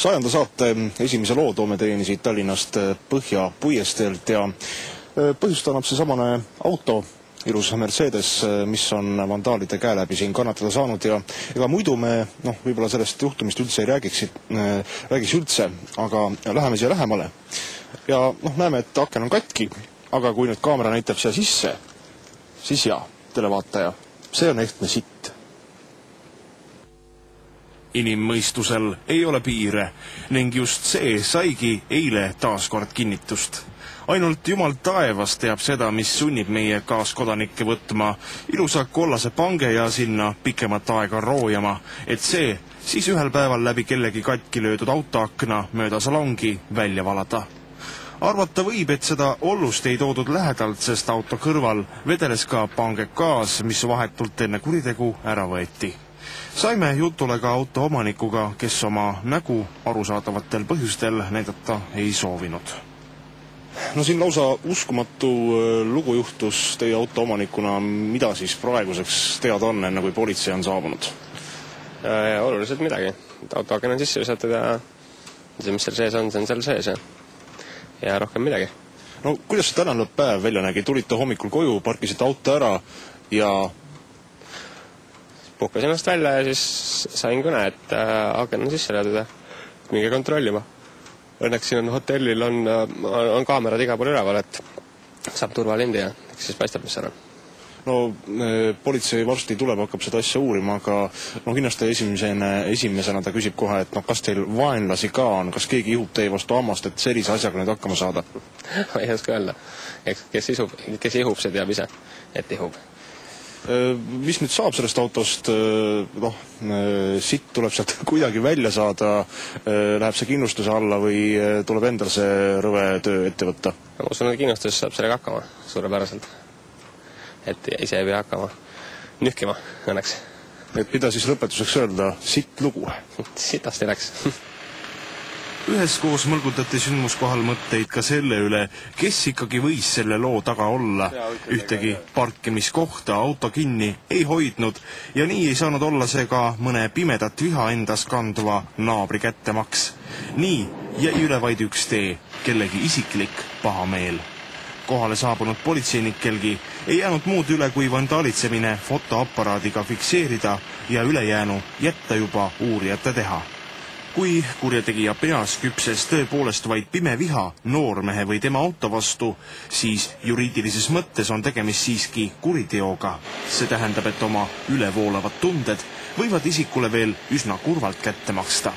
100. saate esimese loo toome teieni siit Tallinnast Põhja puiesteelt ja põhjust annab seesamane auto, ilus Mercedes, mis on vandaalide käe läbi siin kannatada saanud ja ega muidu me võib-olla sellest juhtumist üldse ei räägiks üldse, aga läheme siia lähemale. Ja näeme, et aken on katki, aga kui nüüd kaamera näitab siia sisse, siis televaataja, see on ehtne sitt. Inimmõistusel ei ole piire ning just see saigi eile taaskord kinnitust. Ainult Jumal taevas teab seda, mis sunnib meie kaaskodanikke võtma ilusa kollase pange ja sinna pikemat aega roojama, et see siis ühel päeval läbi kellegi katki löödud autoakna mööda salongi välja valada. Arvata võib, et seda ollust ei toodud lähedalt, sest auto kõrval vedeles ka pange gaas, mis vahetult enne kuritegu ära võeti. Saime jutule ka auto omanikuga, kes oma nägu arusaadavatel põhjustel näidata ei soovinud. Siin lausa uskumatu lugu juhtus teie auto omanikuna, mida siis praeguseks teada on, enne kui politsei on saabunud? Oluliselt midagi. Autoaken on sisse visatud ja see, mis seal sees on, see on seal sees ja rohkem midagi. Kuidas see tänane päev välja nägi? Tulite hommikul koju, parkisite auto ära ja puhkasin ennast välja ja siis sain kõne, et aken on sisse löödud ja minge kontrollima. Õnneks siin hotellil on kaamerad iga pool üleval, et saab turvalindi ja siis paistab, mis seal on. Politsei varsti tuleb, hakkab seda asja uurima, aga kindlasti esimesena ta küsib kohe, et kas teil vaenlasi ka on, kas keegi ihub teie vastu hammast, et sellise asjaga nüüd hakkama saada? Ei oska öelda. Kes ihub, see teab ise, et ihub. Mis nüüd saab sellest autost? Sitt tuleb sealt kuidagi välja saada, läheb see kindlustuse alla või tuleb endal see rõve töö ette võtta? Ma usun, et kindlustus saab sellega hakkama suurepäraselt. Et ise ei pea hakkama nühkima õnneks. Et mida siis lõpetuseks öelda? Sitt lugu? Sitasti läks. Üheskoos mõlgutati sündmuskohal mõtteid ka selle üle, kes ikkagi võis selle loo taga olla. Ühtegi parkimiskohta auto kinni ei hoidnud ja nii ei saanud olla see ka mõne pimedat viha endas kanduva naabri kättemaks. Nii jäi üle vaid üks tee, kellegi isiklik pahameel. Kohale saabunud politseinikkelgi ei jäänud muud üle kui vandaalitsemine fotoaparaadiga fikseerida ja ülejäänu jätta juba uurijate teha. Kui kurjategija peas küpses tõepoolest vaid pime viha noormehe või tema auto vastu, siis juriidilises mõttes on tegemist siiski kuriteoga. See tähendab, et oma ülevoolavad tunded võivad isikule veel üsna kurvalt kätte maksta.